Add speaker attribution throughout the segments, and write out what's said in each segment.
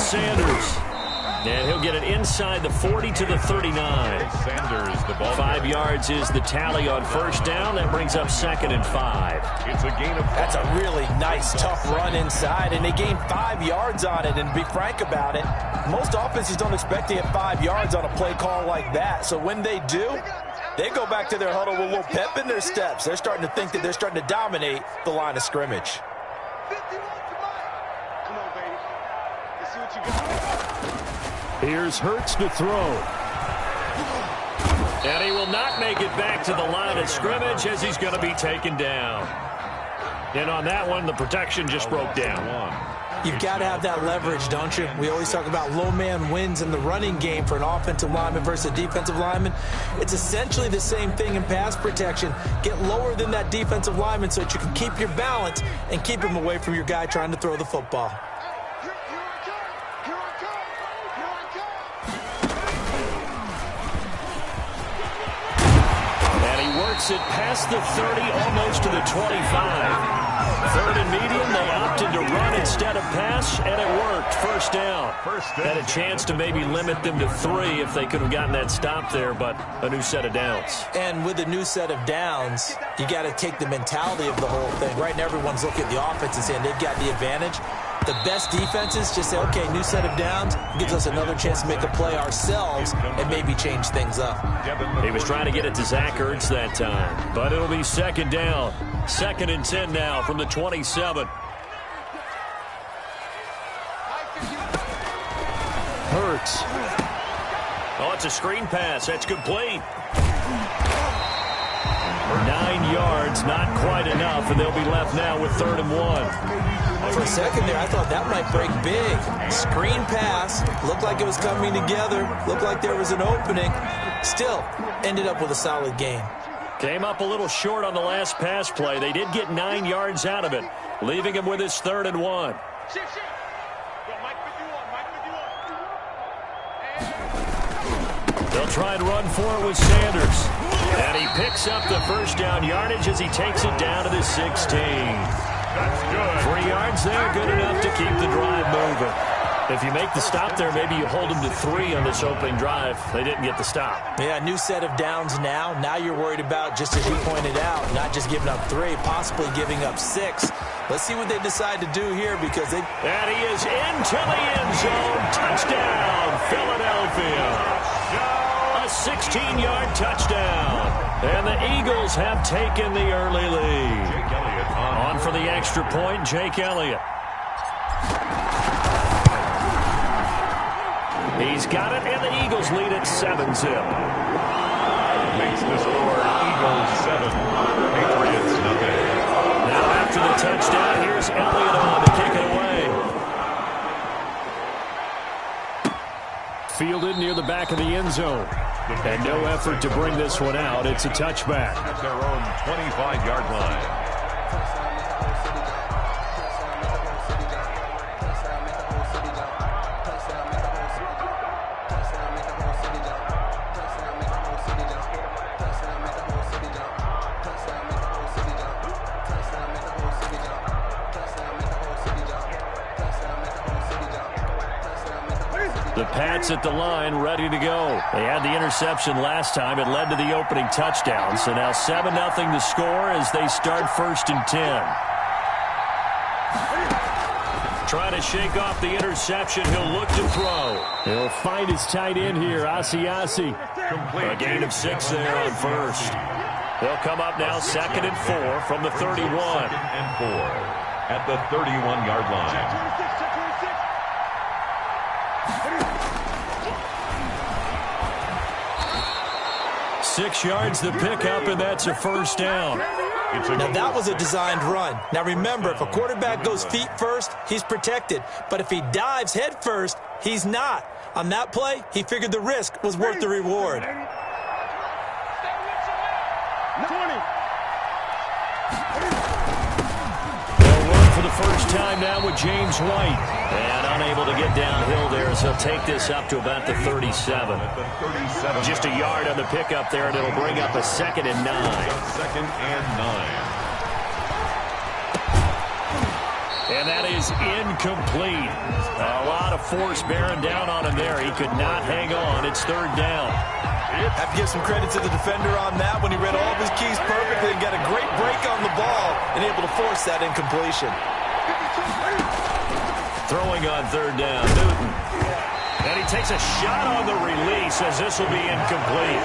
Speaker 1: Sanders. And he'll get it inside the 40 to the 39.
Speaker 2: Sanders, the ball.
Speaker 1: 5 yards is the tally on first down. That brings up 2nd and 5.
Speaker 2: It's a gain of 5.
Speaker 3: That's a really nice, tough run inside, and they gained 5 yards on it. And to be frank about it, most offenses don't expect to get 5 yards on a play call like that. So when they do, they go back to their huddle with a little pep in their steps. They're starting to think that they're starting to dominate the line of scrimmage.
Speaker 1: Here's Hurts to throw. And he will not make it back to the line of scrimmage as he's going to be taken down. And on that one, the protection just broke down.
Speaker 3: You've got to have that leverage, don't you? We always talk about low man wins in the running game for an offensive lineman versus a defensive lineman. It's essentially the same thing in pass protection. Get lower than that defensive lineman so that you can keep your balance and keep him away from your guy trying to throw the football.
Speaker 1: Works it past the 30, almost to the 25. 3rd and medium, they opted to run instead of pass, and it worked. First down. Had a chance to maybe limit them to 3 if they could have gotten that stop there, but a new set of downs.
Speaker 3: And with a new set of downs, you got to take the mentality of the whole thing. Right now, everyone's looking at the offense and saying they've got the advantage. The best defenses just say, okay, new set of downs, gives us another chance to make a play ourselves and maybe change things up.
Speaker 1: He was trying to get it to Zach Ertz that time, but it'll be 2nd down. 2nd and 10 now from the 27. Hurts. Oh, it's a screen pass. That's complete. 9 yards, not quite enough, and they'll be left now with 3rd and 1.
Speaker 3: For a second there, I thought that might break big. Screen pass. Looked like it was coming together. Looked like there was an opening. Still, ended up with a solid game.
Speaker 1: Came up a little short on the last pass play. They did get 9 yards out of it, leaving him with his 3rd and 1. They'll try and run for it with Sanders. And he picks up the first down yardage as he takes it down to the 16.
Speaker 2: That's good.
Speaker 1: 3 yards there, good enough to keep the drive moving. If you make the stop there, maybe you hold them to 3 on this opening drive. They didn't get the stop.
Speaker 3: Yeah, new set of downs now. Now you're worried about, just as you pointed out, not just giving up 3, possibly giving up 6. Let's see what they decide to do here because they...
Speaker 1: And he is into the end zone. Touchdown, Philadelphia. A 16-yard touchdown. And the Eagles have taken the early lead. On for the extra point, Jake Elliott. He's got it, and the Eagles lead at 7-0.
Speaker 2: Makes the score Eagles 7, Patriots nothing.
Speaker 1: Now after the touchdown, here's Elliott on to kick it away. Fielded near the back of the end zone. And no effort to bring this one out. It's a touchback.
Speaker 2: At their own 25-yard line.
Speaker 1: The Pats at the line, ready to go. They had the interception last time. It led to the opening touchdown. So now 7-0 to score as they start 1st and 10. Trying to shake off the interception. He'll look to throw. He'll find his tight end here, Asiasi. A gain of 6 there on first. They'll come up now 2nd and 4 from the 31.
Speaker 2: 2nd and 4 at the 31-yard line.
Speaker 1: 6 yards the pickup, and that's a first down.
Speaker 3: Now, that was a designed run. Now, remember, if a quarterback goes feet first, he's protected. But if he dives head first, he's not. On that play, he figured the risk was worth the reward.
Speaker 4: 20.
Speaker 1: They'll run for the first time now with James White. And unable to get downhill there, so he'll take this up to about the 37. Just a yard on the pickup there, and it'll bring up a 2nd and 9.
Speaker 2: 2nd and 9.
Speaker 1: And that is incomplete. A lot of force bearing down on him there. He could not hang on. It's third down.
Speaker 3: Have to give some credit to the defender on that when he read all of his keys perfectly and got a great break on the ball and able to force that incompletion.
Speaker 1: Throwing on third down, Newton. And he takes a shot on the release as this will be incomplete.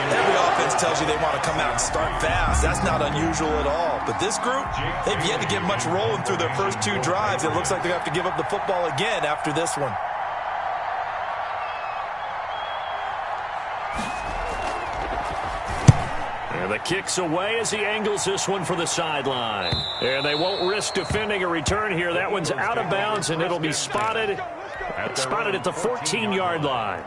Speaker 3: Every offense tells you they want to come out and start fast. That's not unusual at all. But this group, they've yet to get much rolling through their first 2 drives. It looks like they have to give up the football again after this one.
Speaker 1: And the kick's away as he angles this one for the sideline. And they won't risk defending a return here. That one's out of bounds, and it'll be spotted at the 14-yard line.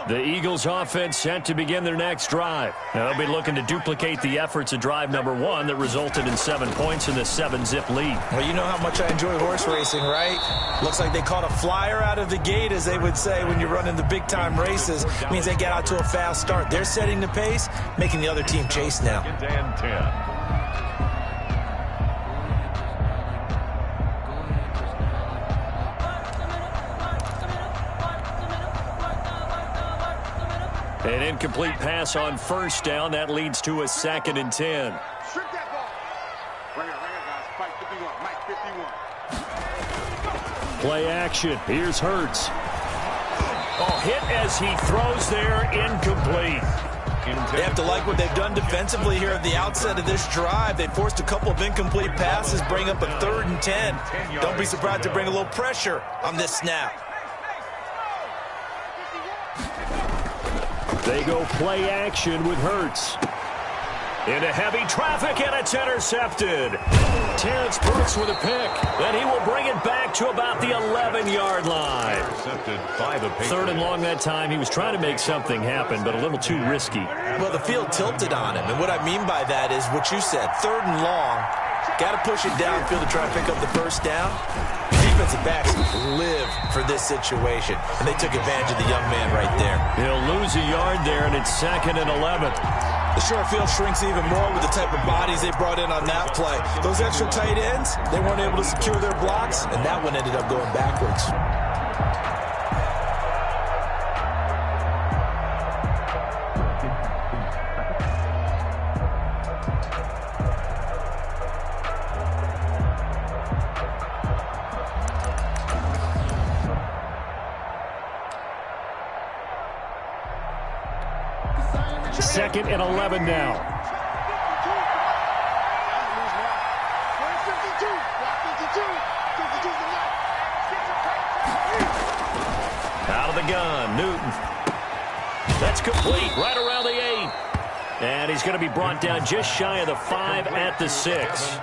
Speaker 1: The Eagles offense set to begin their next drive. Now they'll be looking to duplicate the efforts of drive number 1 that resulted in 7 points in the 7-zip lead.
Speaker 3: Well, you know how much I enjoy horse racing, right? Looks like they caught a flyer out of the gate, as they would say when you're running the big-time races. It means they get out to a fast start. They're setting the pace, making the other team chase now.
Speaker 2: And 10.
Speaker 1: An incomplete pass on first down. That leads to a 2nd and 10.
Speaker 4: Shrink that ball. Right here, guys. Spike 51. Mike 51.
Speaker 1: Play action. Here's Hurts. Oh, hit as he throws there. Incomplete.
Speaker 3: They have to like what they've done defensively here at the outset of this drive. They forced a couple of incomplete passes, bring up a 3rd and 10. Don't be surprised to bring a little pressure on this snap.
Speaker 1: They go play action with Hurts. Into heavy traffic, and it's intercepted. Terrence Brooks with a pick. Then he will bring it back to about the 11-yard line.
Speaker 2: Intercepted by the Patriots.
Speaker 1: 3rd and long that time. He was trying to make something happen, but a little too risky.
Speaker 3: Well, the field tilted on him, and what I mean by that is what you said. 3rd and long. Got to push it downfield to try to pick up the first down. Defensive backs live for this situation, and they took advantage of the young man right there.
Speaker 1: He'll lose a yard there, and it's 2nd and 11.
Speaker 3: The short field shrinks even more with the type of bodies they brought in on that play. Those extra tight ends, they weren't able to secure their blocks, and that one ended up going backwards.
Speaker 1: Second and 11 now. Out of the gun, Newton. That's complete, right around the 8. And he's going to be brought down just shy of the 5 at the 6.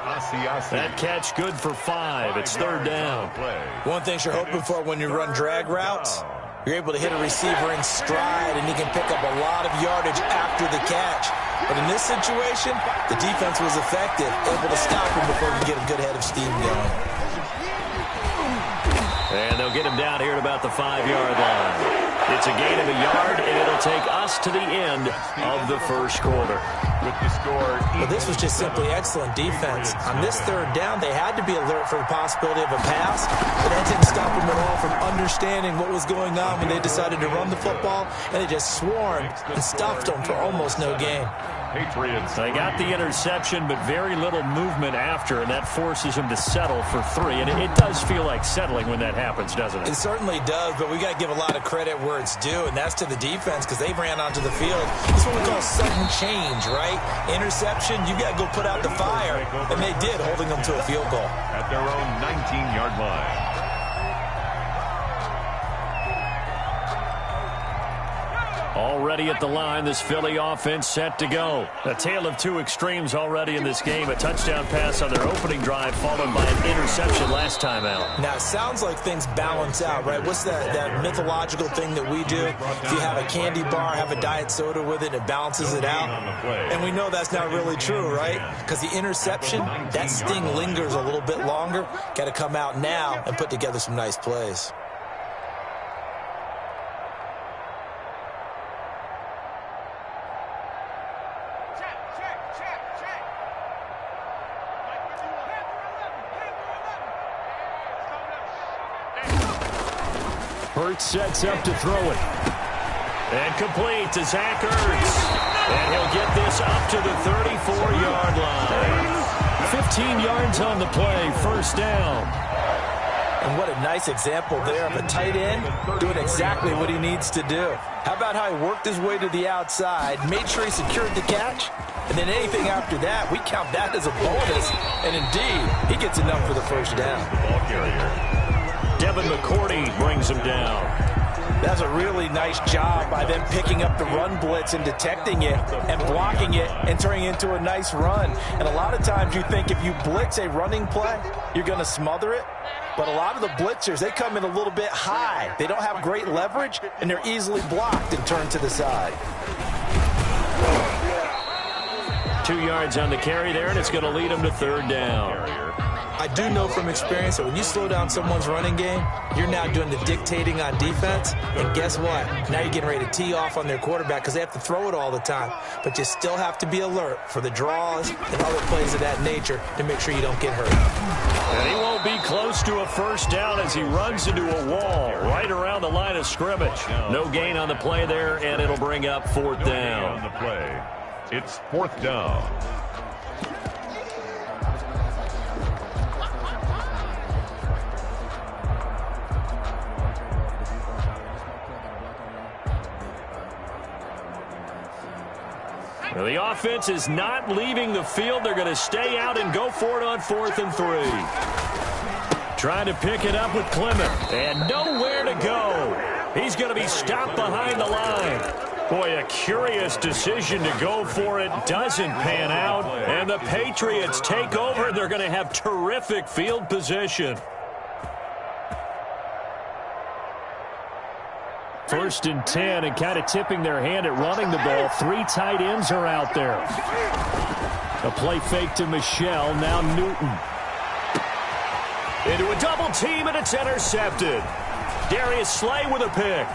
Speaker 1: That catch good for 5. It's 3rd down.
Speaker 3: One thing you're hoping for when you run drag routes, you're able to hit a receiver in stride, and he can pick up a lot of yardage after the catch. But in this situation, the defense was effective, able to stop him before he could get a good head of steam going.
Speaker 1: And they'll get him down here at about the 5-yard line. It's a gain of a yard, and it'll take us to the end of the first quarter.
Speaker 2: With the score.
Speaker 3: But this was just simply excellent defense. On this 3rd down, they had to be alert for the possibility of a pass, but that didn't stop them at all from understanding what was going on when they decided to run the football, and they just swarmed and stuffed them for almost no gain.
Speaker 2: Patriots.
Speaker 1: They got the interception, but very little movement after, and that forces them to settle for 3. And it does feel like settling when that happens, doesn't it?
Speaker 3: It certainly does, but we got to give a lot of credit where it's due, and that's to the defense because they ran onto the field. This is what we call sudden change, right? Interception, you got to go put out the fire, and they did, holding them to a field goal.
Speaker 2: At their own 19-yard line.
Speaker 1: Already at the line, this Philly offense set to go. A tale of 2 extremes already in this game. A touchdown pass on their opening drive, followed by an interception last time out.
Speaker 3: Now, it sounds like things balance out, right? What's that mythological thing that we do? If you have a candy bar, have a diet soda with it, it balances it out. And we know that's not really true, right? Because the interception, that sting lingers a little bit longer. Got to come out now and put together some nice plays.
Speaker 1: Hurts sets up to throw it. And complete to Zach Ertz. And he'll get this up to the 34-yard line. 15 yards on the play, first down.
Speaker 3: And what a nice example there of a tight end doing exactly what he needs to do. How about how he worked his way to the outside, made sure he secured the catch, and then anything after that, we count that as a bonus. And indeed, he gets enough for the first down.
Speaker 2: Ball carrier.
Speaker 1: Devin McCourty brings him down.
Speaker 3: That's a really nice job by them picking up the run blitz and detecting it and blocking it and turning it into a nice run. And a lot of times you think if you blitz a running play, you're going to smother it. But a lot of the blitzers, they come in a little bit high. They don't have great leverage, and they're easily blocked and turned to the side.
Speaker 1: 2 yards on the carry there, and it's going to lead them to third down.
Speaker 3: I do know from experience that when you slow down someone's running game, you're now doing the dictating on defense. And guess what? Now you're getting ready to tee off on their quarterback because they have to throw it all the time. But you still have to be alert for the draws and other plays of that nature to make sure you don't get hurt.
Speaker 1: And he won't be close to a first down as he runs into a wall right around the line of scrimmage. No gain on the play there, and it'll bring up fourth down.
Speaker 2: On the play, it's fourth down.
Speaker 1: Well, the offense is not leaving the field. They're going to stay out and go for it on 4th and 3. Trying to pick it up with Clement. And nowhere to go. He's going to be stopped behind the line. Boy, a curious decision to go for it. Doesn't pan out. And the Patriots take over. They're going to have terrific field position. 1st and 10, and kind of tipping their hand at running the ball. 3 tight ends are out there. A play fake to Michelle, now Newton. Into a double team, and it's intercepted. Darius Slay with a pick.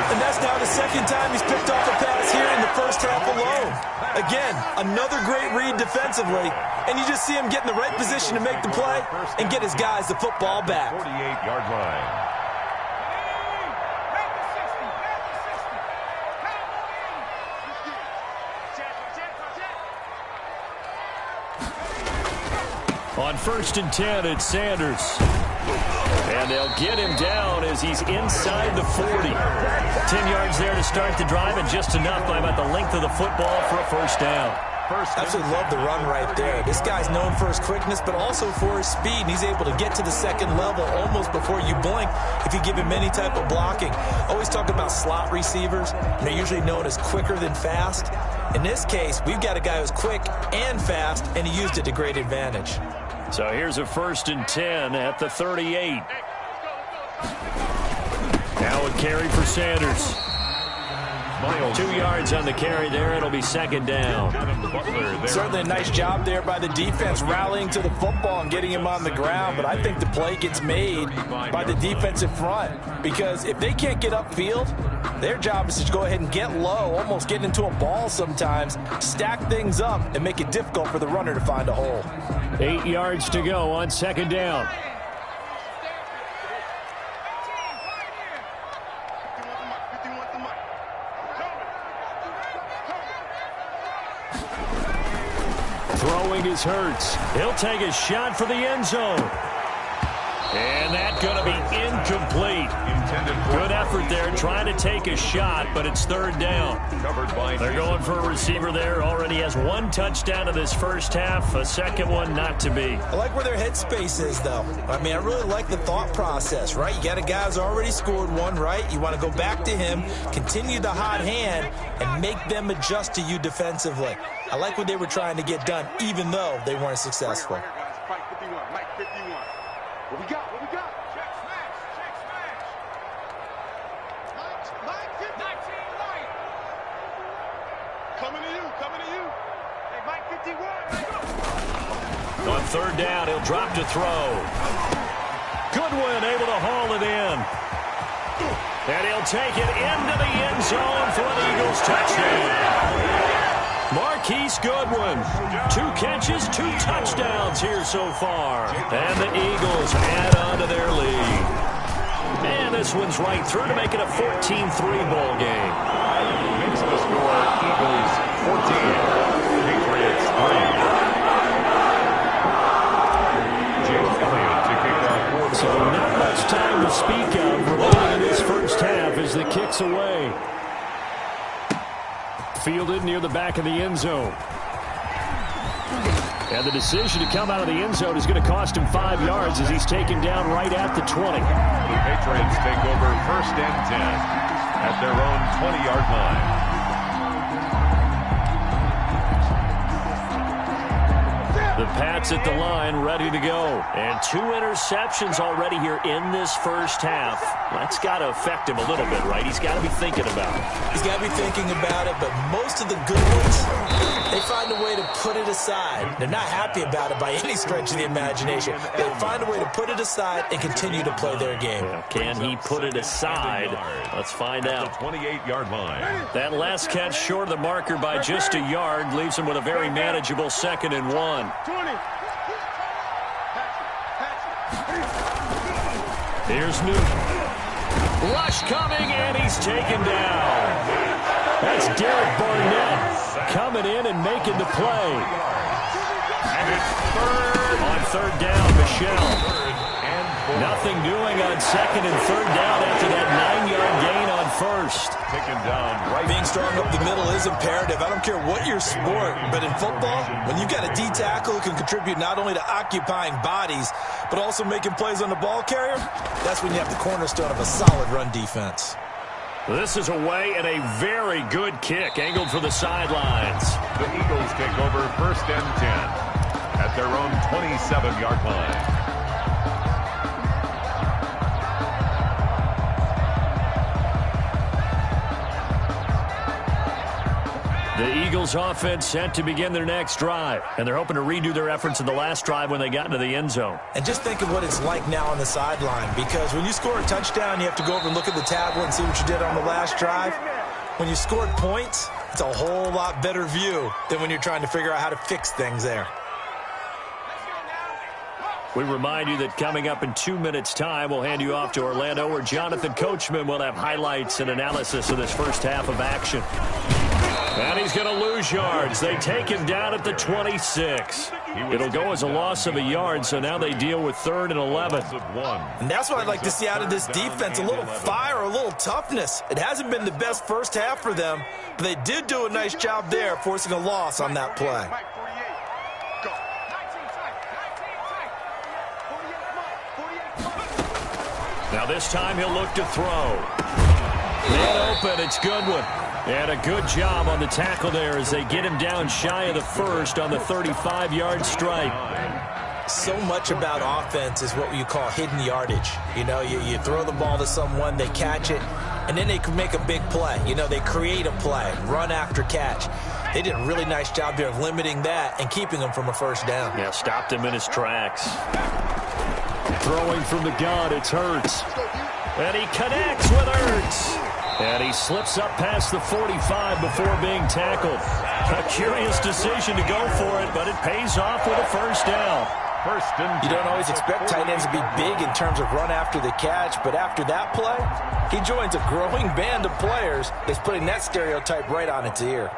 Speaker 3: And that's now the second time he's picked off a pass here in the first half alone. Again, another great read defensively, and you just see him get in the right position to make the play and get his guys the football back.
Speaker 2: 48-yard line.
Speaker 1: On 1st and 10, it's Sanders. And they'll get him down as he's inside the 40. 10 yards there to start the drive, and just enough by about the length of the football for a first down.
Speaker 3: Absolutely love the run right there. This guy's known for his quickness, but also for his speed. And he's able to get to the second level almost before you blink if you give him any type of blocking. Always talk about slot receivers. They're usually known as quicker than fast. In this case, we've got a guy who's quick and fast, and he used it to great advantage.
Speaker 1: So here's a 1st and 10 at the 38. Now a carry for Sanders. 2 yards on the carry there. It'll be second down.
Speaker 3: Certainly a nice job there by the defense rallying to the football and getting him on the ground. But I think the play gets made by the defensive front, because if they can't get upfield, their job is to go ahead and get low, almost get into a ball sometimes, stack things up, and make it difficult for the runner to find a hole.
Speaker 1: 8 yards to go on second down. Throwing is Hurts. He'll take a shot for the end zone. And that's going to be incomplete. Good effort there trying to take a shot, but it's third down. They're going for a receiver there. Already has 1 touchdown in this first half. A second one not to be.
Speaker 3: I like where their headspace is, though. I mean, I really like the thought process, right? You got a guy who's already scored 1, right? You want to go back to him, continue the hot hand, and make them adjust to you defensively. I like what they were trying to get done, even though they weren't successful.
Speaker 4: What we got? What we got? Check smash. Check smash. Mike 19 White. Coming to you. Coming to you. Hey, Mike 51. Let's go.
Speaker 1: On third down, he'll drop to throw. Goodwin able to haul it in. And he'll take it into the end zone for an Eagles touchdown. Marquise Goodwin. 2 catches, 2 touchdowns here so far. And the Eagles add on to their lead. And this one's right through to make it a 14-3 ball game.
Speaker 2: Makes the score Eagles 14, Patriots 3.
Speaker 1: So not much time to speak of remaining in this first half as the kick's away. Fielded near the back of the end zone. And the decision to come out of the end zone is going to cost him 5 yards as he's taken down right at the 20.
Speaker 2: The Patriots take over 1st and 10 at their own 20-yard line.
Speaker 1: The Pats at the line, ready to go. And 2 interceptions already here in this first half. That's got to affect him a little bit, right? He's got to be thinking about it.
Speaker 3: He's got to be thinking about it, but most of the good ones, they find a way to put it aside. They're not happy about it by any stretch of the imagination. They find a way to put it aside and continue to play their game.
Speaker 1: Yeah, can he put it aside? Let's find out.
Speaker 2: 28-yard line.
Speaker 1: That last catch short of the marker by just a yard leaves him with a very manageable 2nd and 1.
Speaker 4: 20.
Speaker 1: Here's Newton. Rush coming, and he's taken down. That's Derek Barnett coming in and making the play.
Speaker 2: And it's 3rd.
Speaker 1: On 3rd down, Michelle. Nothing doing on 2nd and 3rd down after that 9-yard gain on 1st.
Speaker 2: Taken down right.
Speaker 3: Being strong up the middle is imperative. I don't care what your sport, but in football, when you've got a D tackle who can contribute not only to occupying bodies, but also making plays on the ball carrier, that's when you have the cornerstone of a solid run defense.
Speaker 1: This is away and a very good kick angled for the sidelines.
Speaker 2: The Eagles take over 1st and 10 at their own 27-yard line.
Speaker 1: The Eagles offense set to begin their next drive, and they're hoping to redo their efforts in the last drive when they got into the end zone.
Speaker 3: And just think of what it's like now on the sideline, because when you score a touchdown, you have to go over and look at the tablet and see what you did on the last drive. When you scored points, it's a whole lot better view than when you're trying to figure out how to fix things there.
Speaker 1: We remind you that coming up in 2 minutes' time, we'll hand you off to Orlando, where Jonathan Coachman will have highlights and analysis of this first half of action. And he's going to lose yards. They take him down at the 26. It'll go as a loss of a yard, so now they deal with 3rd and 11.
Speaker 3: And that's what I'd like to see out of this defense, a little fire, a little toughness. It hasn't been the best first half for them, but they did do a nice job there, forcing a loss on that play.
Speaker 1: Now this time he'll look to throw. Man open, it's Goodwin. And a good job on the tackle there as they get him down shy of the 1st on the 35-yard strike.
Speaker 3: So much about offense is what you call hidden yardage. You know, you throw the ball to someone, they catch it, and then they can make a big play. You know, they create a play, run after catch. They did a really nice job there of limiting that and keeping him from a 1st down.
Speaker 1: Yeah, stopped him in his tracks. Throwing from the gun, it's Hurts. And he connects with Hurts. And he slips up past the 45 before being tackled. A curious decision to go for it, but it pays off with a 1st down.
Speaker 3: You don't always expect tight ends to be big in terms of run after the catch, but after that play, he joins a growing band of players that's putting that stereotype right on its ear.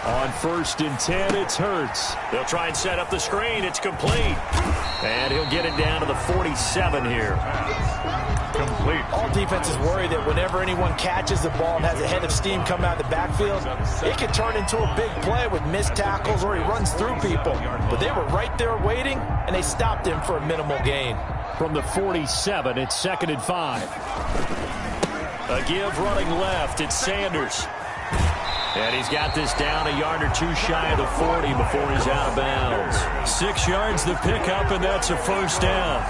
Speaker 1: On 1st and 10, it's Hurts. They'll try and set up the screen. It's complete. And he'll get it down to the 47 here.
Speaker 2: Complete.
Speaker 3: All defenses worry that whenever anyone catches the ball and has a head of steam come out of the backfield, it can turn into a big play with missed tackles or he runs through people. But they were right there waiting, and they stopped him for a minimal gain.
Speaker 1: From the 47, it's 2nd and 5. A give running left, it's Sanders. And he's got this down a yard or 2 shy of the 40 before he's out of bounds. 6 yards the pickup, and that's a 1st down.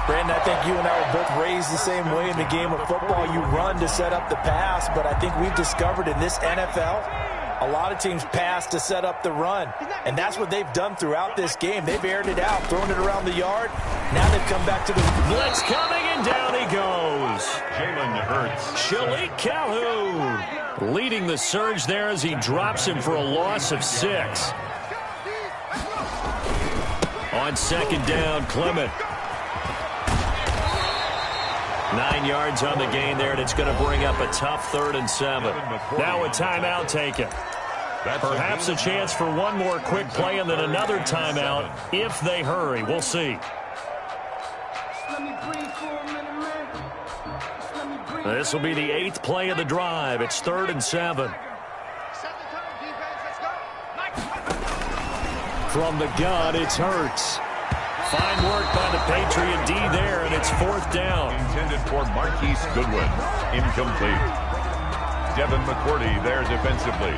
Speaker 3: Brandon, I think you and I were both raised the same way in the game of football. You run to set up the pass, but I think we've discovered in this NFL, A lot of teams pass to set up the run, and that's what they've done throughout this game. They've aired it out, thrown it around the yard. Now they've come back to the
Speaker 1: blitz coming, and down he goes.
Speaker 2: Jalen Hurts.
Speaker 1: Shalik Calhoun leading the surge there as he drops him for a loss of 6. On second down, Clement. 9 yards on the gain there, and it's going to bring up a tough 3rd and 7. Now a timeout taken. Perhaps a chance for one more quick play and then another timeout if they hurry. We'll see. This will be the 8th play of the drive. It's 3rd and 7. From the gun, it's Hurts. Fine work by the Patriot D there, and it's 4th down.
Speaker 2: Intended for Marquise Goodwin. Incomplete. Devin McCourty there defensively.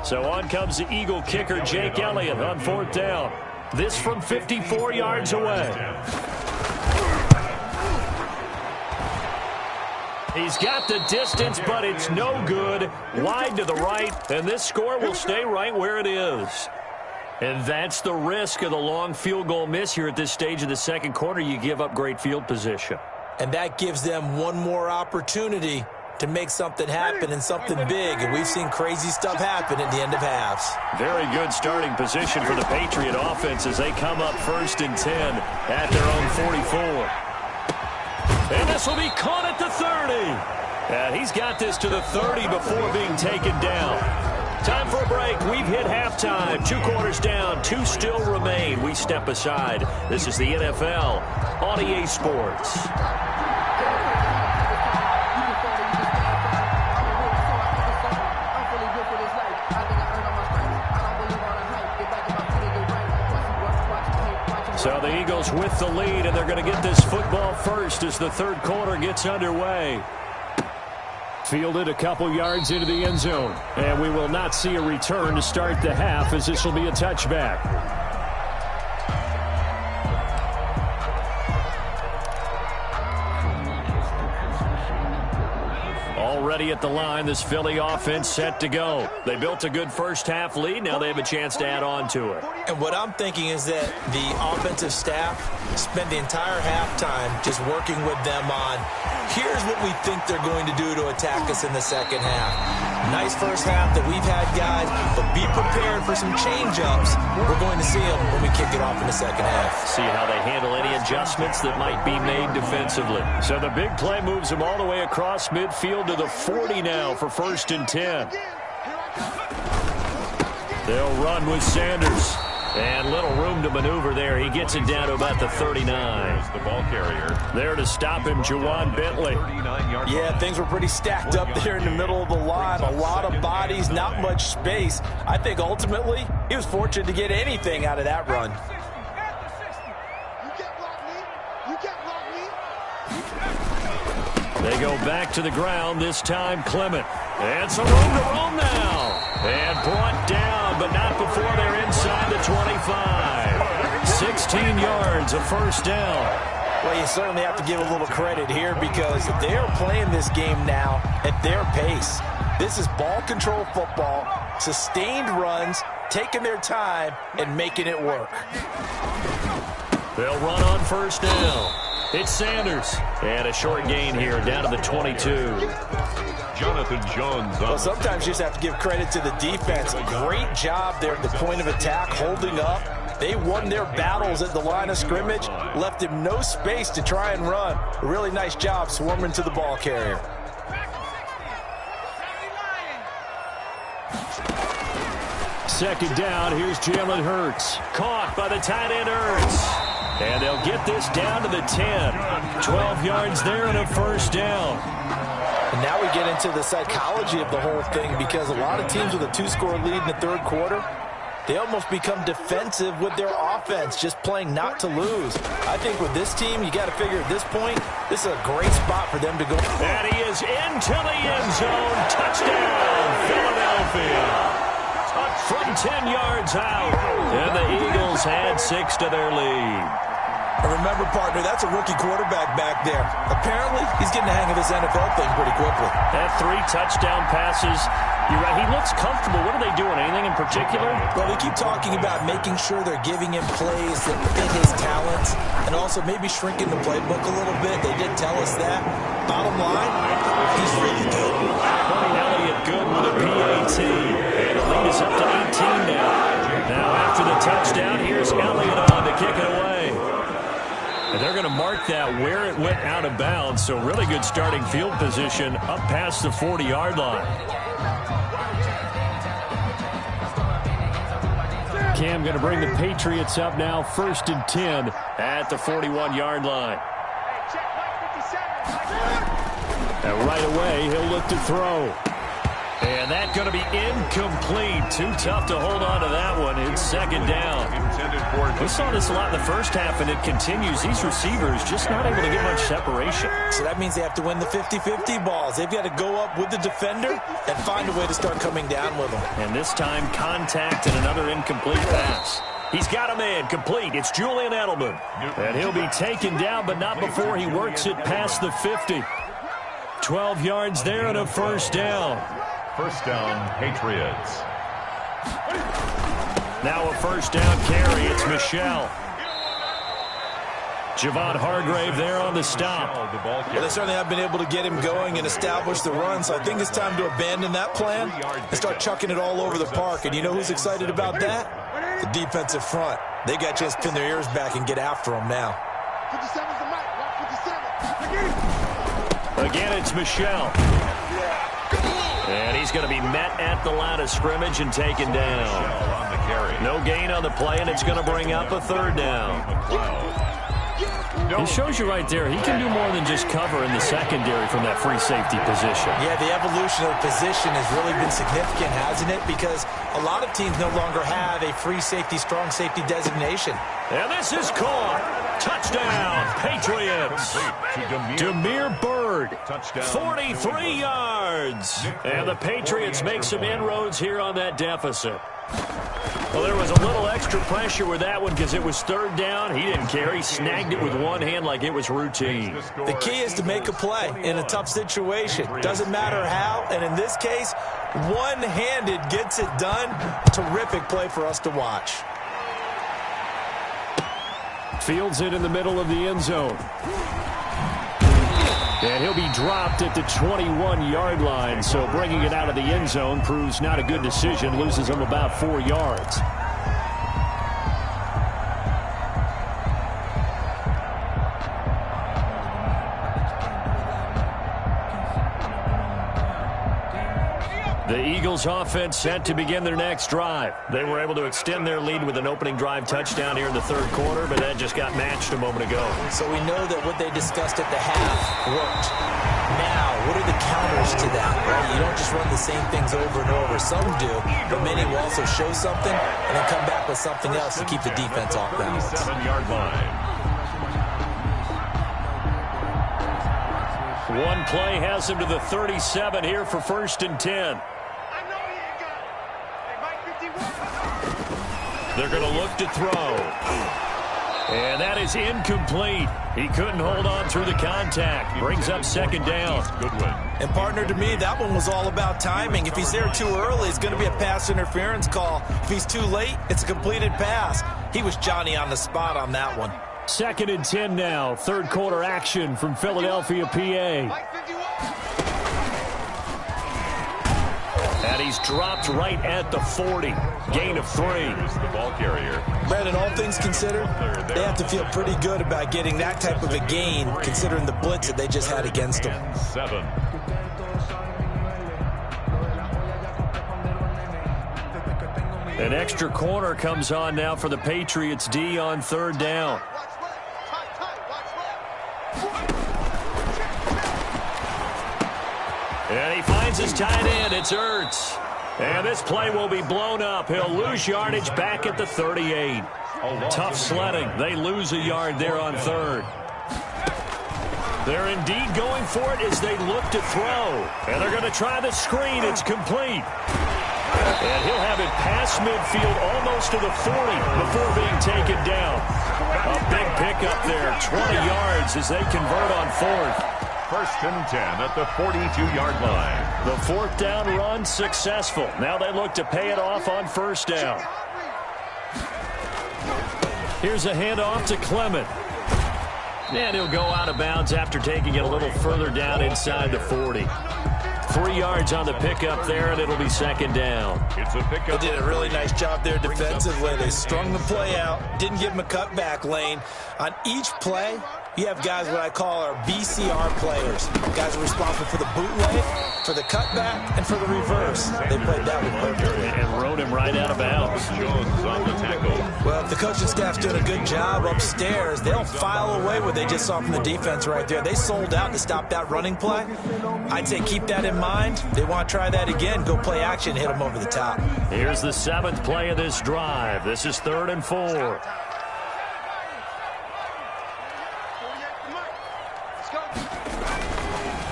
Speaker 1: So on comes the Eagle kicker, Jake Elliott, on 4th down. This from 54 yards away. He's got the distance, but it's no good. Wide to the right, and this score will stay right where it is. And that's the risk of the long field goal miss here at this stage of the second quarter. You give up great field position.
Speaker 3: And that gives them one more opportunity to make something happen and something big. And we've seen crazy stuff happen at the end of halves.
Speaker 1: Very good starting position for the Patriot offense as they come up 1st and 10 at their own 44. And this will be caught at the 30. And he's got this to the 30 before being taken down. Time for a break. We've hit halftime. 2 quarters down. 2 still remain. We step aside. This is the NFL on EA Sports. So the Eagles with the lead, and they're going to get this football first as the 3rd quarter gets underway. Fielded a couple yards into the end zone, and we will not see a return to start the half as this will be a touchback. Already at the line, this Philly offense set to go. They built a good first half lead. Now they have a chance to add on to it.
Speaker 3: And what I'm thinking is that the offensive staff spent the entire halftime just working with them on, here's what we think they're going to do to attack us in the second half. Nice first half that we've had, guys, but be prepared for some change-ups. We're going to see them when we kick it off in the second half.
Speaker 1: See how they handle any adjustments that might be made defensively. So the big play moves them all the way across midfield to the 40 now for 1st and 10. They'll run with Sanders. And little room to maneuver there. He gets it down to about the 39.
Speaker 2: The ball carrier.
Speaker 1: There to stop him, Juwan Bentley.
Speaker 3: Yeah, things were pretty stacked up there in the middle of the line. A lot of bodies, not much space. I think ultimately he was fortunate to get anything out of that run.
Speaker 1: They go back to the ground, this time Clement. And some room to roam now. And brought down, but not before they're inside the 25. 16 yards, a 1st down.
Speaker 3: Well, you certainly have to give a little credit here because they are playing this game now at their pace. This is ball control football, sustained runs, taking their time, and making it work.
Speaker 1: They'll run on 1st down. It's Sanders. And a short gain here down to the 22.
Speaker 2: Jonathan Jones.
Speaker 3: Well, sometimes you just have to give credit to the defense. Great job there at the point of attack, holding up. They won their battles at the line of scrimmage, left him no space to try and run. A really nice job swarming to the ball carrier.
Speaker 1: Second down, here's Jalen Hurts. Caught by the tight end Hurts. And they'll get this down to the 10. 12 yards there and a 1st down.
Speaker 3: And now we get into the psychology of the whole thing because a lot of teams with a 2-score lead in the 3rd quarter, they almost become defensive with their offense, just playing not to lose. I think with this team, you got to figure at this point, this is a great spot for them to go.
Speaker 1: And he is into the end zone. Touchdown, Philadelphia. From 10 yards out. And the Eagles add 6 to their lead.
Speaker 3: And remember, partner, that's a rookie quarterback back there. Apparently, he's getting the hang of this NFL thing pretty quickly.
Speaker 1: That 3 touchdown passes. You're right. He looks comfortable. What are they doing? Anything in particular?
Speaker 3: Well, they keep talking about making sure they're giving him plays that fit his talents and also maybe shrinking the playbook a little bit. They did tell us that. Bottom line, he's really good.
Speaker 1: Elliott good with a PAT. And the lead is up to 18 now. Now after the touchdown, here's Elliott on to kick it away. And they're going to mark that where it went out of bounds. So really good starting field position up past the 40-yard line. Cam going to bring the Patriots up now, 1st and 10 at the 41-yard line. And right away, he'll look to throw. And that's going to be incomplete. Too tough to hold on to that one. It's 2nd down. We saw this a lot in the first half, and it continues. These receivers just not able to get much separation.
Speaker 3: So that means they have to win the 50-50 balls. They've got to go up with the defender and find a way to start coming down with them.
Speaker 1: And this time, contact and another incomplete pass. He's got a man complete. It's Julian Edelman. And he'll be taken down, but not before he works it past the 50. 12 yards there and a 1st down.
Speaker 2: 1st down, Patriots.
Speaker 1: Now a 1st down carry. It's Michel. Javon Hargrave there on the stop.
Speaker 3: Well, they certainly have been able to get him going and establish the run, so I think it's time to abandon that plan and start chucking it all over the park. And you know who's excited about that? The defensive front. They got a chance to pin their ears back and get after him now.
Speaker 4: 57's the mic. Watch 57.
Speaker 1: Again, it's Michel. And he's going to be met at the line of scrimmage and taken down. No gain on the play, and it's going to bring up a 3rd down. He shows you right there, he can do more than just cover in the secondary from that free safety position.
Speaker 3: Yeah, the evolution of the position has really been significant, hasn't it? Because a lot of teams no longer have a free safety, strong safety designation.
Speaker 1: And this is caught. Touchdown, Patriots. Demir Bird, 43 yards. And the Patriots make some inroads here on that deficit. Well, there was a little extra pressure with that one because it was 3rd down. He didn't care. He snagged it with one hand like it was routine.
Speaker 3: The key is to make a play in a tough situation. Doesn't matter how, and in this case, one-handed gets it done. Terrific play for us to watch.
Speaker 1: Fields it in the middle of the end zone. And he'll be dropped at the 21-yard line, so bringing it out of the end zone proves not a good decision. Loses him about 4 yards. The Eagles offense set to begin their next drive. They were able to extend their lead with an opening drive touchdown here in the 3rd quarter, but that just got matched a moment ago.
Speaker 3: So we know that what they discussed at the half worked. Now, what are the counters to that? Right? You don't just run the same things over and over. Some do, but many will also show something and then come back with something else to keep the defense off balance.
Speaker 2: 7-yard line.
Speaker 1: One play has him to the 37 here for 1st and 10. They're going to look to throw. And that is incomplete. He couldn't hold on through the contact. Brings up 2nd down.
Speaker 3: And partner, to me, that one was all about timing. If he's there too early, it's going to be a pass interference call. If he's too late, it's a completed pass. He was Johnny on the spot on that one.
Speaker 1: 2nd and 10 now. 3rd quarter action from Philadelphia, PA. And he's dropped right at the 40. Gain of 3.
Speaker 2: The ball carrier.
Speaker 3: Brandon, all things considered, they have to feel pretty good about getting that type of a gain, considering the blitz that they just had against them.
Speaker 2: 7.
Speaker 1: An extra corner comes on now for the Patriots D on 3rd down. And he finds his tight end. It's Ertz. And this play will be blown up. He'll lose yardage back at the 38. Tough sledding. They lose a yard there on 3rd. They're indeed going for it as they look to throw. And they're going to try the screen. It's complete. And he'll have it past midfield almost to the 40 before being taken down. A big pickup there, 20 yards as they convert on fourth.
Speaker 2: First and 10 at the 42-yard line.
Speaker 1: The fourth down run successful. Now they look to pay it off on first down. Here's a handoff to Clement. And he'll go out of bounds after taking it a little further down inside the 40. 3 yards on the pickup there, and it'll be second down.
Speaker 2: It's a pickup.
Speaker 3: They did a really nice job there defensively. They strung the play out, didn't give him a cutback lane. On each play, you have guys what I call our BCR players. Guys are responsible for the bootleg, for the cutback, and for the reverse. They played that one perfectly.
Speaker 1: And rode him right out of bounds.
Speaker 2: Jones on the tackle.
Speaker 3: Well, if the coaching staff's doing a good job upstairs, they'll file away what they just saw from the defense right there. They sold out to stop that running play. I'd say keep that in mind. They want to try that again. Go play action, hit them over the top.
Speaker 1: Here's the 7th play of this drive. This is 3rd and 4.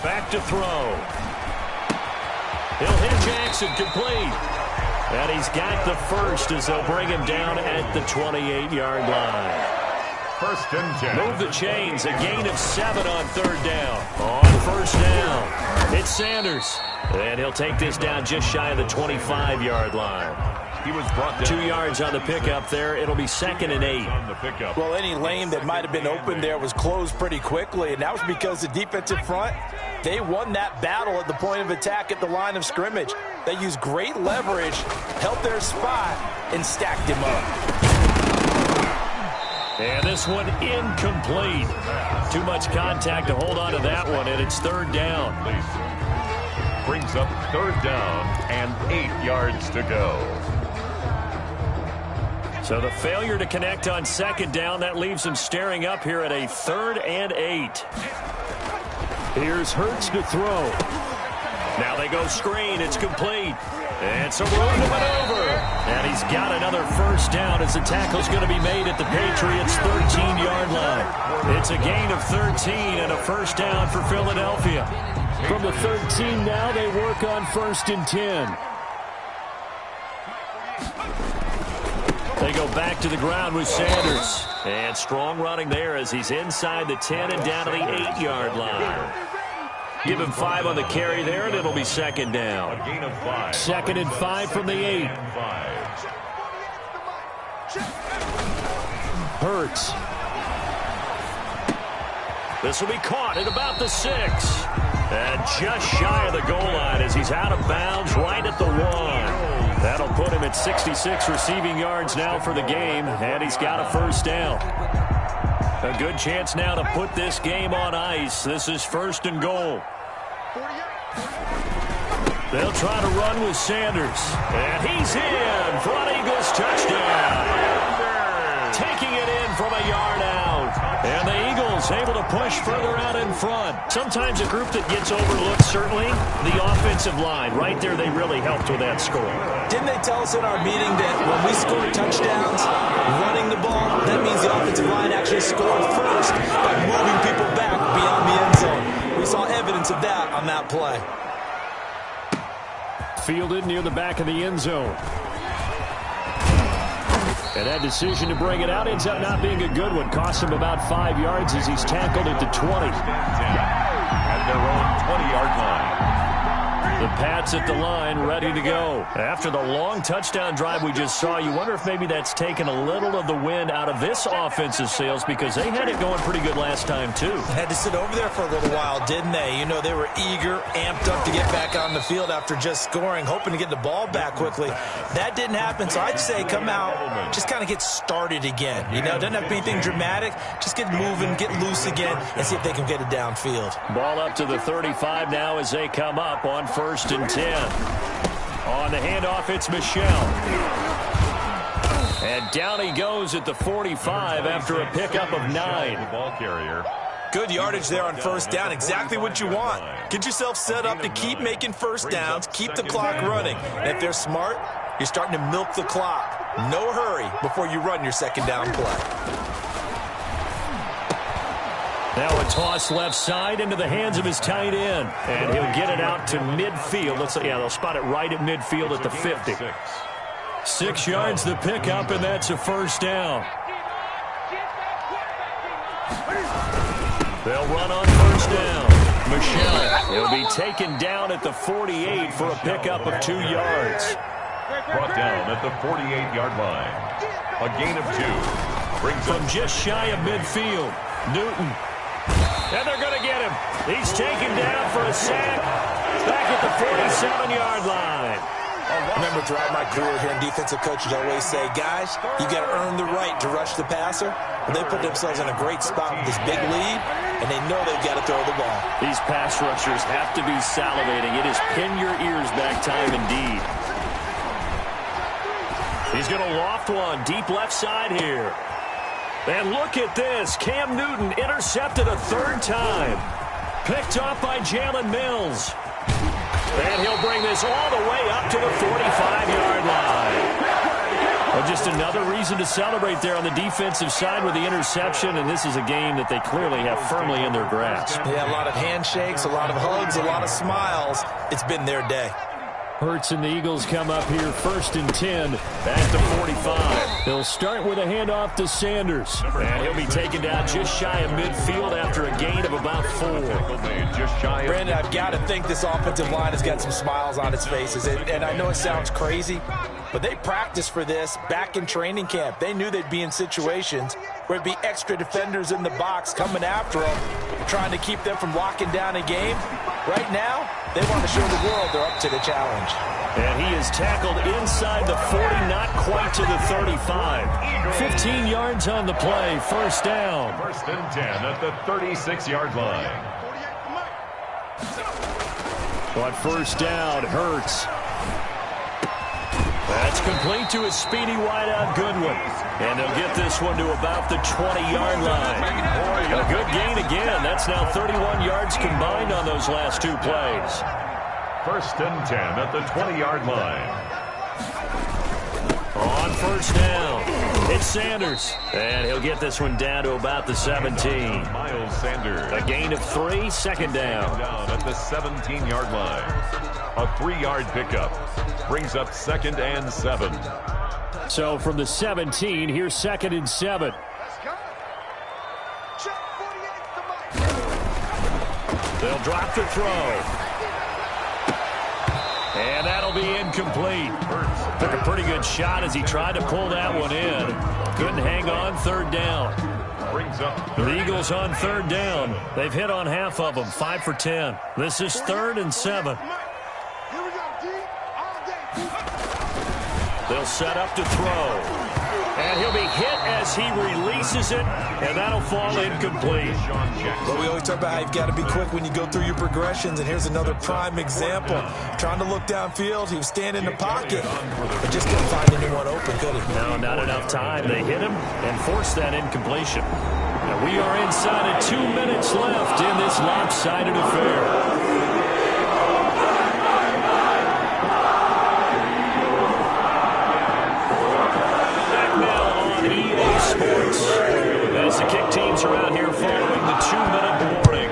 Speaker 1: Back to throw. He'll hit Jackson complete. And he's got the first as they'll bring him down at the 28-yard line.
Speaker 2: First and 10.
Speaker 1: Move the chains. A gain of 7 on 3rd down. On first down, it's Sanders. And he'll take this down just shy of the 25-yard line.
Speaker 2: He was brought down.
Speaker 1: 2 yards on the pickup there. It'll be 2nd and 8.
Speaker 2: On the pickup.
Speaker 3: Well, any lane that might have been open there was closed pretty quickly, and that was because the defensive front, they won that battle at the point of attack at the line of scrimmage. They used great leverage, held their spot, and stacked him up.
Speaker 1: And this one incomplete. Too much contact to hold on to that one, and it's 3rd down.
Speaker 2: Brings up 3rd down and 8 yards to go.
Speaker 1: So the failure to connect on 2nd down, that leaves him staring up here at a 3rd and 8. Here's Hurts to throw. Now they go screen. It's complete. And some room to maneuver. And he's got another first down as the tackle's going to be made at the Patriots' 13-yard line. It's a gain of 13 and a first down for Philadelphia. From the 13 now, they work on 1st and 10. They go back to the ground with Sanders. And strong running there as he's inside the 10 and down to the 8-yard line. Give him 5 on the carry there, and it'll be 2nd down.
Speaker 2: A gain of 5.
Speaker 1: 2nd and 5 from the 8. Hurts. This will be caught at about the 6. And just shy of the goal line as he's out of bounds right at the 1. That'll put him at 66 receiving yards now for the game, and he's got a first down. A good chance now to put this game on ice. This is 1st and goal. They'll try to run with Sanders. And he's in for an Eagles touchdown. Taking it in from a yard out. And the Eagles able to push further out in front. Sometimes a group that gets overlooked, certainly, the offensive line. Right there, they really helped with that score.
Speaker 3: Didn't they tell us in our meeting that when we score touchdowns, running the ball, that means the offensive line actually scored first by moving people back beyond the end zone. We saw evidence of that on that play.
Speaker 1: Fielded near the back of the end zone. And that decision to bring it out ends up not being a good one. Cost him about 5 yards as he's tackled at the 20.
Speaker 2: At their own 20-yard line.
Speaker 1: The Pats at the line, ready to go. After the long touchdown drive we just saw, you wonder if maybe that's taken a little of the wind out of this offensive sails because they had it going pretty good last time, too.
Speaker 3: Had to sit over there for a little while, didn't they? You know, they were eager, amped up to get back on the field after just scoring, hoping to get the ball back quickly. That didn't happen, so I'd say come out, just kind of get started again. You know, doesn't have to be anything dramatic. Just get moving, get loose again, and see if they can get it downfield.
Speaker 1: Ball up to the 35 now as they come up on 1st and 10. On the handoff, it's Michel. And down he goes at the 45 after a pickup of 9.
Speaker 2: The ball carrier.
Speaker 3: Good yardage there on 1st down. Exactly what you want. Get yourself set up to keep making first downs, keep the clock running. And if they're smart, you're starting to milk the clock. No hurry before you run your 2nd down play.
Speaker 1: Now a toss left side into the hands of his tight end. And he'll get it out to midfield. They'll spot it right at midfield at the 50. 6 yards the pickup, and that's a first down. They'll run on first down. Michel will be taken down at the 48 for a pickup of 2 yards.
Speaker 2: Brought down at the 48-yard line. A gain of 2. Brings
Speaker 1: from just shy of midfield. Newton. And they're going to get him. He's taken down for a sack. Back at the 47-yard line.
Speaker 3: I remember throughout my career here, defensive coaches always say, guys, you got to earn the right to rush the passer. And they put themselves in a great spot with this big lead, and they know they've got to throw the ball.
Speaker 1: These pass rushers have to be salivating. It is pin your ears back time indeed. He's going to loft one deep left side here. And look at this. Cam Newton intercepted a 3rd time. Picked off by Jalen Mills. And he'll bring this all the way up to the 45-yard line. Well, just another reason to celebrate there on the defensive side with the interception, and this is a game that they clearly have firmly in their grasp.
Speaker 3: Yeah, a lot of handshakes, a lot of hugs, a lot of smiles. It's been their day.
Speaker 1: Hurts and the Eagles come up here 1st and 10 at the 45. They'll start with a handoff to Sanders. And he'll be taken down just shy of midfield after a gain of about 4.
Speaker 3: Brandon, I've got to think this offensive line has got some smiles on its faces. And I know it sounds crazy, but they practiced for this back in training camp. They knew they'd be in situations where it'd be extra defenders in the box coming after them, trying to keep them from locking down a game. Right now, they want to show the world they're up to the challenge.
Speaker 1: And he is tackled inside the 40, not quite to the 35. 15 yards on the play, first down.
Speaker 2: 1st and 10 at the 36-yard line.
Speaker 1: On first down, Hurts. That's complete to his speedy wideout, Goodwin. And they'll get this one to about the 20-yard line. A good gain again. That's now 31 yards combined on those last 2 plays.
Speaker 2: 1st and 10 at the 20-yard line.
Speaker 1: On first down, it's Sanders. And he'll get this one down to about the 17.
Speaker 2: Miles Sanders.
Speaker 1: A gain of 3, second down.
Speaker 2: Down at the 17-yard line. A 3-yard pickup. Brings up 2nd and 7.
Speaker 1: So from the 17, here's 2nd and 7. They'll drop the throw. And that'll be incomplete. Took a pretty good shot as he tried to pull that one in. Couldn't hang on, 3rd down.
Speaker 2: Brings up
Speaker 1: the Eagles on 3rd down. They've hit on half of them, 5 for 10. This is 3rd and 7. They'll set up to throw. And he'll be hit as he releases it, and that'll fall incomplete.
Speaker 3: But we always talk about how you've got to be quick when you go through your progressions, and here's another prime example. Trying to look downfield, he was standing in the pocket, but just couldn't find anyone open, could he?
Speaker 1: No, not enough time. They hit him and forced that incompletion. Now we are inside of 2 minutes left in this lopsided affair. As the kick teams are out here following the 2-minute warning.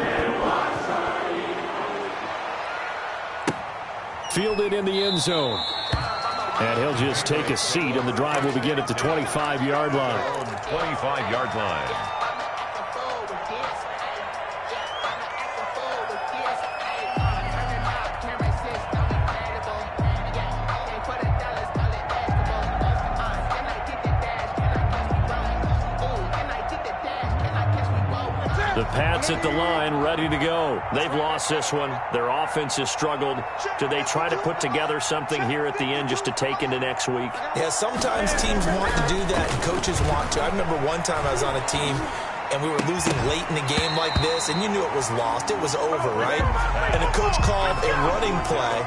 Speaker 1: Fielded in the end zone. And he'll just take a seat, and the drive will begin at the 25-yard line.
Speaker 2: 25-yard line.
Speaker 1: The Pats at the line, ready to go. They've lost this one. Their offense has struggled. Do they try to put together something here at the end just to take into next week?
Speaker 3: Yeah, sometimes teams want to do that, and coaches want to. I remember one time I was on a team, and we were losing late in a game like this, and you knew it was lost. It was over, right? And the coach called a running play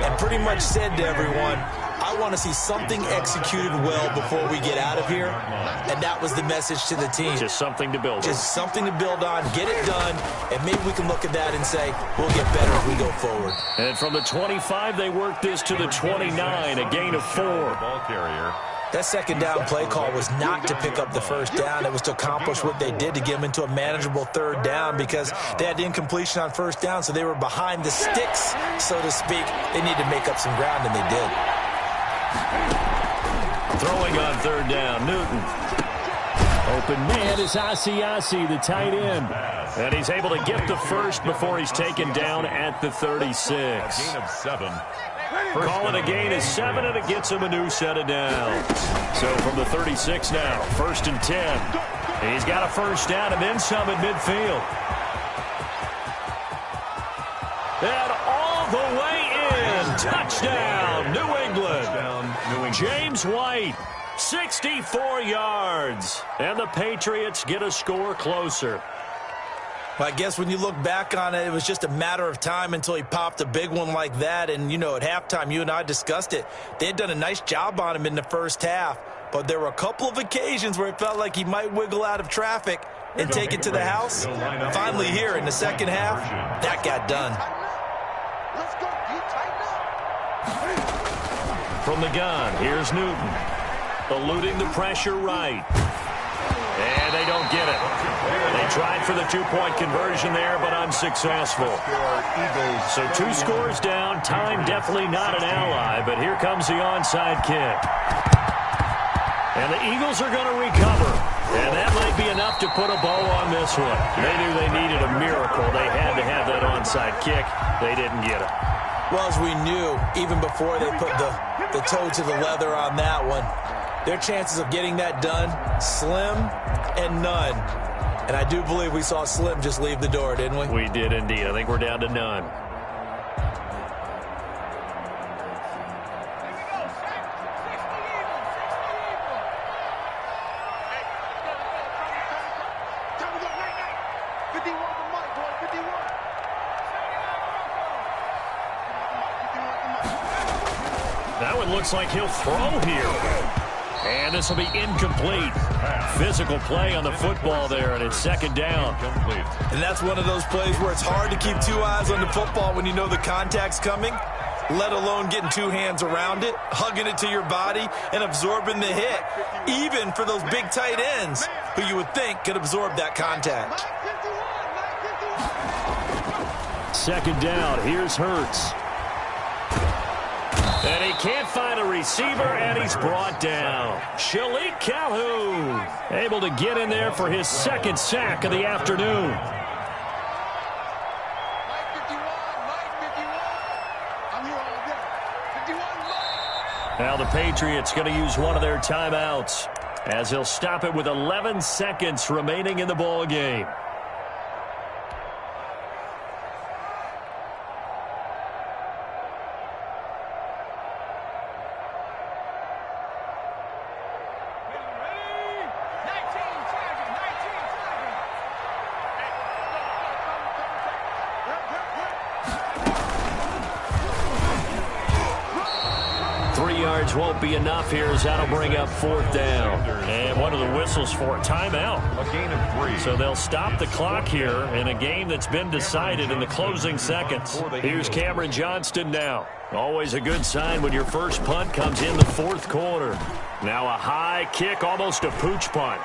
Speaker 3: and pretty much said to everyone, I want to see something executed well before we get out of here. And that was the message to the team.
Speaker 1: Just something to build on.
Speaker 3: Just something to build on, get it done, and maybe we can look at that and say, we'll get better as we go forward.
Speaker 1: And from the 25, they work this to the 29, a gain of 4.
Speaker 2: Ball carrier
Speaker 3: That second down play call was not to pick up the first down. It was to accomplish what they did, to get them into a manageable third down, because they had incompletion on first down, so they were behind the sticks, so to speak. They needed to make up some ground, and they did.
Speaker 1: Throwing on third down, Newton. Open man is Asiasi, the tight end. And he's able to get the first before he's taken down at the 36.
Speaker 2: A gain of 7.
Speaker 1: Calling a gain of 7, and it gets him a new set of downs. So from the 36 now, 1st and 10. He's got a first down and then some at midfield. And all the way in. Touchdown, New England. James White, 64 yards. And the Patriots get a score closer.
Speaker 3: Well, I guess when you look back on it, it was just a matter of time until he popped a big one like that. And, you know, at halftime, you and I discussed it. They had done a nice job on him in the first half. But there were a couple of occasions where it felt like he might wiggle out of traffic and take it to the house. Finally here in the second half, that got done.
Speaker 1: From the gun, here's Newton. Eluding the pressure right. And they don't get it. They tried for the two-point conversion there, but unsuccessful. So 2 scores down. Time definitely not an ally, but here comes the onside kick. And the Eagles are going to recover. And that might be enough to put a bow on this one. They knew they needed a miracle. They had to have that onside kick. They didn't get it.
Speaker 3: Well, as we knew, even before they put the toe to the leather on that one, their chances of getting that done, slim and none. And I do believe we saw Slim just leave the door, didn't we?
Speaker 1: We did indeed. I think we're down to none. That one looks like he'll throw here. And this will be incomplete. Physical play on the football there, and it's second down.
Speaker 3: And that's one of those plays where it's hard to keep 2 eyes on the football when you know the contact's coming, let alone getting 2 hands around it, hugging it to your body, and absorbing the hit, even for those big tight ends who you would think could absorb that contact.
Speaker 1: Second down, here's Hurts. And he can't find a receiver, and he's brought down. Shalik Calhoun able to get in there for his second sack of the afternoon. Now the Patriots going to use one of their timeouts as he'll stop it with 11 seconds remaining in the ball game. Won't be enough here as that'll bring up 4th down. And one of the whistles for a timeout.
Speaker 2: A gain of 3.
Speaker 1: So they'll stop the clock here in a game that's been decided in the closing seconds. Here's Cameron Johnston now. Always a good sign when your first punt comes in the 4th quarter. Now a high kick, almost a pooch punt.